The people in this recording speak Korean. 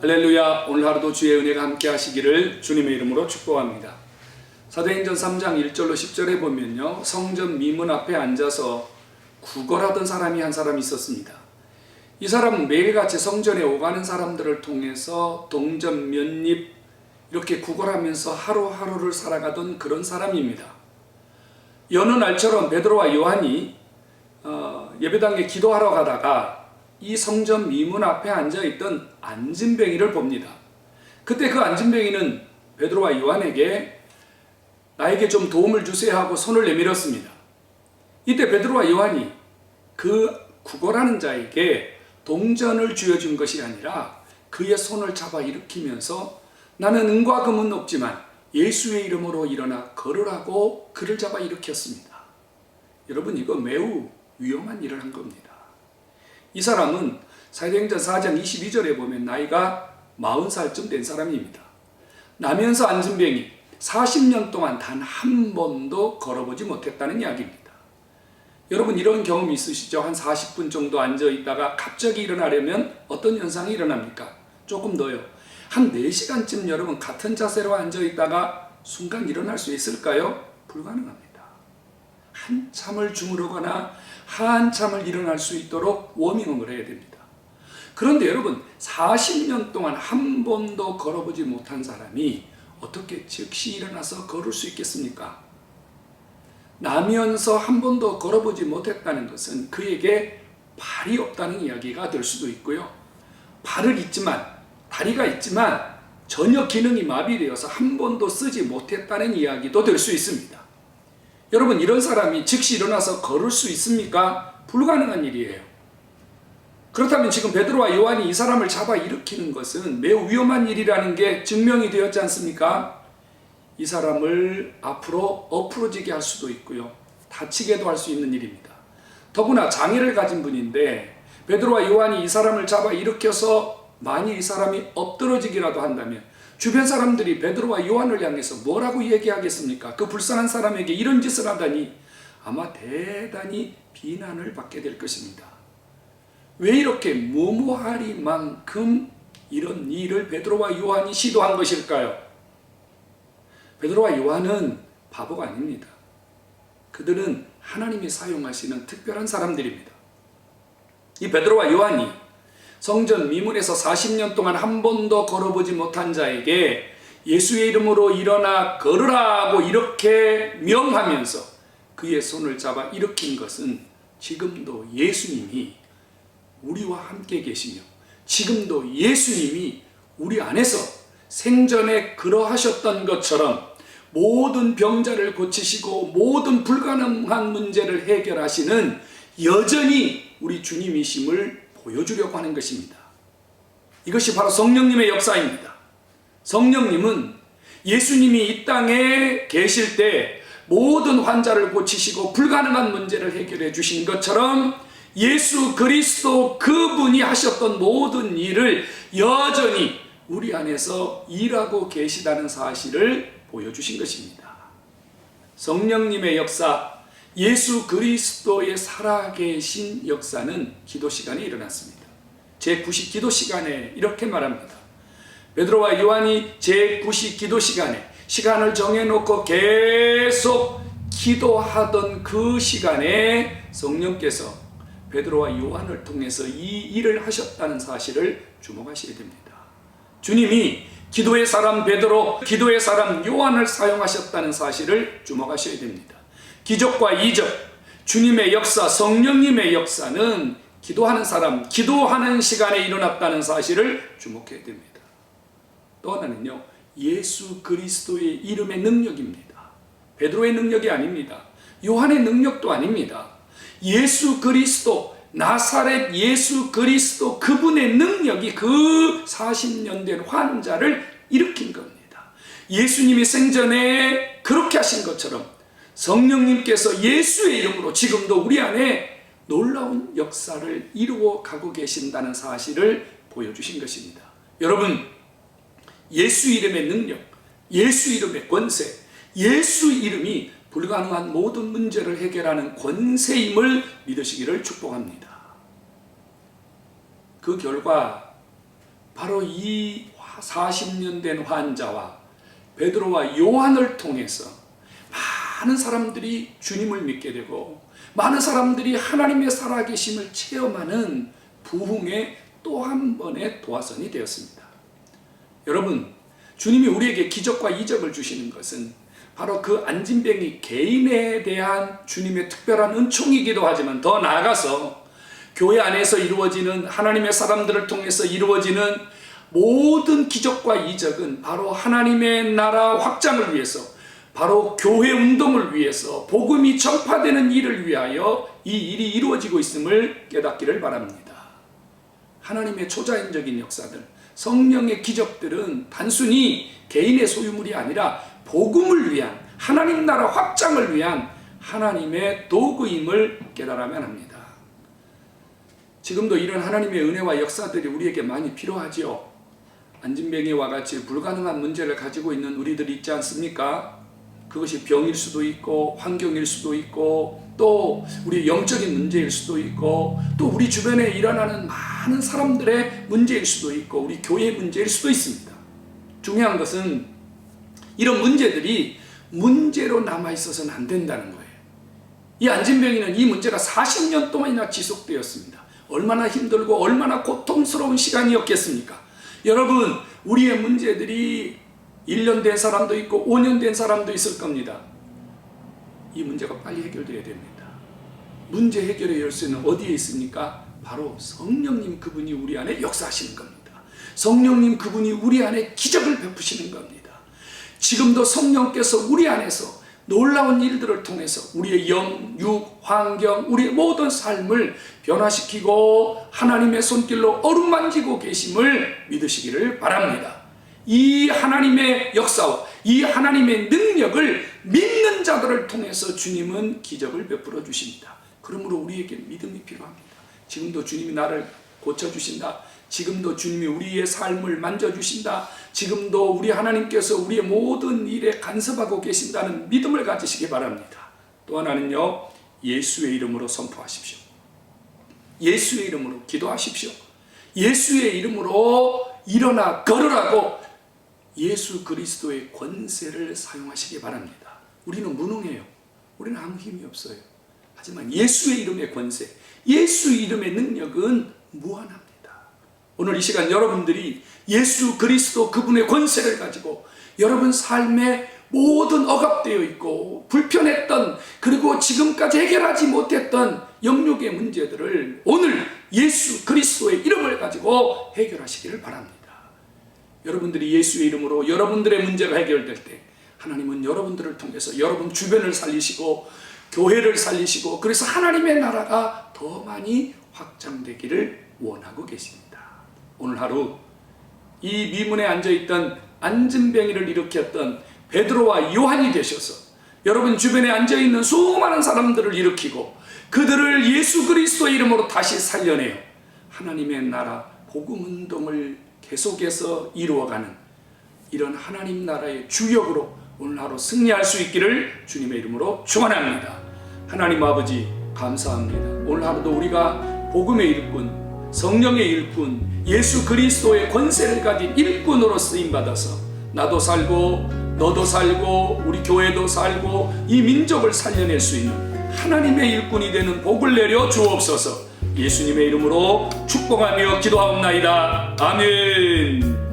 할렐루야. 오늘 하루도 주의 은혜가 함께 하시기를 주님의 이름으로 축복합니다. 사도행전 3장 1절로 10절에 보면요, 성전 미문 앞에 앉아서 구걸하던 사람이 한 사람이 있었습니다. 이 사람은 매일같이 성전에 오가는 사람들을 통해서 동전 몇 입 이렇게 구걸하면서 하루하루를 살아가던 그런 사람입니다. 여느 날처럼 베드로와 요한이 예배당에 기도하러 가다가 이 성전 미문 앞에 앉아있던 안진뱅이를 봅니다. 그때 그 안진뱅이는 베드로와 요한에게 나에게 좀 도움을 주세요 하고 손을 내밀었습니다. 이때 베드로와 요한이 그 구걸하는 자에게 동전을 쥐어준 것이 아니라 그의 손을 잡아 일으키면서 나는 은과 금은 없지만 예수의 이름으로 일어나 걸으라고 그를 잡아 일으켰습니다. 여러분, 이거 매우 위험한 일을 한 겁니다. 이 사람은 사도행전 4장 22절에 보면 나이가 40살쯤 된 사람입니다. 나면서 안진뱅이 40년 동안 단 한 번도 걸어보지 못했다는 이야기입니다. 여러분, 이런 경험 있으시죠? 한 40분 정도 앉아있다가 갑자기 일어나려면 어떤 현상이 일어납니까? 조금 더요. 한 4시간쯤 여러분 같은 자세로 앉아있다가 순간 일어날 수 있을까요? 불가능합니다. 한참을 주무르거나 한참을 일어날 수 있도록 워밍업을 해야 됩니다. 그런데 여러분, 40년 동안 한 번도 걸어보지 못한 사람이 어떻게 즉시 일어나서 걸을 수 있겠습니까? 나면서 한 번도 걸어보지 못했다는 것은 그에게 발이 없다는 이야기가 될 수도 있고요. 발을 있지만, 다리가 있지만 전혀 기능이 마비되어서 한 번도 쓰지 못했다는 이야기도 될 수 있습니다. 여러분, 이런 사람이 즉시 일어나서 걸을 수 있습니까? 불가능한 일이에요. 그렇다면 지금 베드로와 요한이 이 사람을 잡아 일으키는 것은 매우 위험한 일이라는 게 증명이 되었지 않습니까? 이 사람을 앞으로 엎으러지게 할 수도 있고요, 다치게도 할 수 있는 일입니다. 더구나 장애를 가진 분인데 베드로와 요한이 이 사람을 잡아 일으켜서 만일 이 사람이 엎드러지기라도 한다면 주변 사람들이 베드로와 요한을 향해서 뭐라고 얘기하겠습니까? 그 불쌍한 사람에게 이런 짓을 하다니 아마 대단히 비난을 받게 될 것입니다. 왜 이렇게 무모하리만큼 이런 일을 베드로와 요한이 시도한 것일까요? 베드로와 요한은 바보가 아닙니다. 그들은 하나님이 사용하시는 특별한 사람들입니다. 이 베드로와 요한이 성전 미문에서 40년 동안 한 번도 걸어보지 못한 자에게 예수의 이름으로 일어나 걸으라고 이렇게 명하면서 그의 손을 잡아 일으킨 것은 지금도 예수님이 우리와 함께 계시며 지금도 예수님이 우리 안에서 생전에 그러하셨던 것처럼 모든 병자를 고치시고 모든 불가능한 문제를 해결하시는 여전히 우리 주님이심을 보여주려고 하는 것입니다. 이것이 바로 성령님의 역사입니다. 성령님은 예수님이 이 땅에 계실 때 모든 환자를 고치시고 불가능한 문제를 해결해 주신 것처럼 예수 그리스도 그분이 하셨던 모든 일을 여전히 우리 안에서 일하고 계시다는 사실을 보여주신 것입니다. 성령님의 역사, 예수 그리스도의 살아계신 역사는 기도 시간에 일어났습니다. 제9시 기도 시간에 이렇게 말합니다. 베드로와 요한이 제9시 기도 시간에 시간을 정해놓고 계속 기도하던 그 시간에 성령께서 베드로와 요한을 통해서 이 일을 하셨다는 사실을 주목하셔야 됩니다. 주님이 기도의 사람 베드로, 기도의 사람 요한을 사용하셨다는 사실을 주목하셔야 됩니다. 기적과 이적, 주님의 역사, 성령님의 역사는 기도하는 사람, 기도하는 시간에 일어났다는 사실을 주목해야 됩니다. 또 하나는요, 예수 그리스도의 이름의 능력입니다. 베드로의 능력이 아닙니다. 요한의 능력도 아닙니다. 예수 그리스도, 나사렛 예수 그리스도 그분의 능력이 그 40년 된 환자를 일으킨 겁니다. 예수님이 생전에 그렇게 하신 것처럼 성령님께서 예수의 이름으로 지금도 우리 안에 놀라운 역사를 이루어 가고 계신다는 사실을 보여주신 것입니다. 여러분, 예수 이름의 능력, 예수 이름의 권세, 예수 이름이 불가능한 모든 문제를 해결하는 권세임을 믿으시기를 축복합니다. 그 결과 바로 이 40년 된 환자와 베드로와 요한을 통해서 많은 사람들이 주님을 믿게 되고 많은 사람들이 하나님의 살아계심을 체험하는 부흥의 또 한 번의 도화선이 되었습니다. 여러분, 주님이 우리에게 기적과 이적을 주시는 것은 바로 그 안진뱅이 개인에 대한 주님의 특별한 은총이기도 하지만 더 나아가서 교회 안에서 이루어지는 하나님의 사람들을 통해서 이루어지는 모든 기적과 이적은 바로 하나님의 나라 확장을 위해서, 바로 교회 운동을 위해서, 복음이 전파되는 일을 위하여 이 일이 이루어지고 있음을 깨닫기를 바랍니다. 하나님의 초자연적인 역사들, 성령의 기적들은 단순히 개인의 소유물이 아니라 복음을 위한, 하나님 나라 확장을 위한 하나님의 도구임을 깨달아야만 합니다. 지금도 이런 하나님의 은혜와 역사들이 우리에게 많이 필요하지요. 안진뱅이와 같이 불가능한 문제를 가지고 있는 우리들이 있지 않습니까? 그것이 병일 수도 있고 환경일 수도 있고 또 우리 영적인 문제일 수도 있고 또 우리 주변에 일어나는 많은 사람들의 문제일 수도 있고 우리 교회의 문제일 수도 있습니다. 중요한 것은 이런 문제들이 문제로 남아있어서는 안 된다는 거예요. 이 안진뱅이는 이 문제가 40년 동안이나 지속되었습니다. 얼마나 힘들고 얼마나 고통스러운 시간이었겠습니까? 여러분, 우리의 문제들이 1년 된 사람도 있고 5년 된 사람도 있을 겁니다. 이 문제가 빨리 해결돼야 됩니다. 문제 해결의 열쇠는 어디에 있습니까? 바로 성령님 그분이 우리 안에 역사하시는 겁니다. 성령님 그분이 우리 안에 기적을 베푸시는 겁니다. 지금도 성령께서 우리 안에서 놀라운 일들을 통해서 우리의 영, 육, 환경, 우리의 모든 삶을 변화시키고 하나님의 손길로 어루만지고 계심을 믿으시기를 바랍니다. 이 하나님의 역사와 이 하나님의 능력을 믿는 자들을 통해서 주님은 기적을 베풀어 주십니다. 그러므로 우리에게 믿음이 필요합니다. 지금도 주님이 나를 고쳐주신다. 지금도 주님이 우리의 삶을 만져주신다. 지금도 우리 하나님께서 우리의 모든 일에 간섭하고 계신다는 믿음을 가지시기 바랍니다. 또 하나는요, 예수의 이름으로 선포하십시오. 예수의 이름으로 기도하십시오. 예수의 이름으로 일어나 걸으라고 예수 그리스도의 권세를 사용하시기 바랍니다. 우리는 무능해요. 우리는 아무 힘이 없어요. 하지만 예수의 이름의 권세, 예수 이름의 능력은 무한합니다. 오늘 이 시간 여러분들이 예수 그리스도 그분의 권세를 가지고 여러분 삶에 모든 억압되어 있고 불편했던 그리고 지금까지 해결하지 못했던 영육의 문제들을 오늘 예수 그리스도의 이름을 가지고 해결하시기를 바랍니다. 여러분들이 예수의 이름으로 여러분들의 문제가 해결될 때 하나님은 여러분들을 통해서 여러분 주변을 살리시고 교회를 살리시고 그래서 하나님의 나라가 더 많이 확장되기를 원하고 계십니다. 오늘 하루 이 미문에 앉아있던 안진뱅이를 일으켰던 베드로와 요한이 되셔서 여러분 주변에 앉아있는 수많은 사람들을 일으키고 그들을 예수 그리스도의 이름으로 다시 살려내어 하나님의 나라 복음운동을 계속해서 이루어가는 이런 하나님 나라의 주역으로 오늘 하루 승리할 수 있기를 주님의 이름으로 축원합니다. 하나님 아버지 감사합니다. 오늘 하루도 우리가 복음의 일꾼, 성령의 일꾼, 예수 그리스도의 권세를 가진 일꾼으로 쓰임받아서 나도 살고 너도 살고 우리 교회도 살고 이 민족을 살려낼 수 있는 하나님의 일꾼이 되는 복을 내려 주옵소서. 예수님의 이름으로 축복하며 기도하옵나이다. 아멘.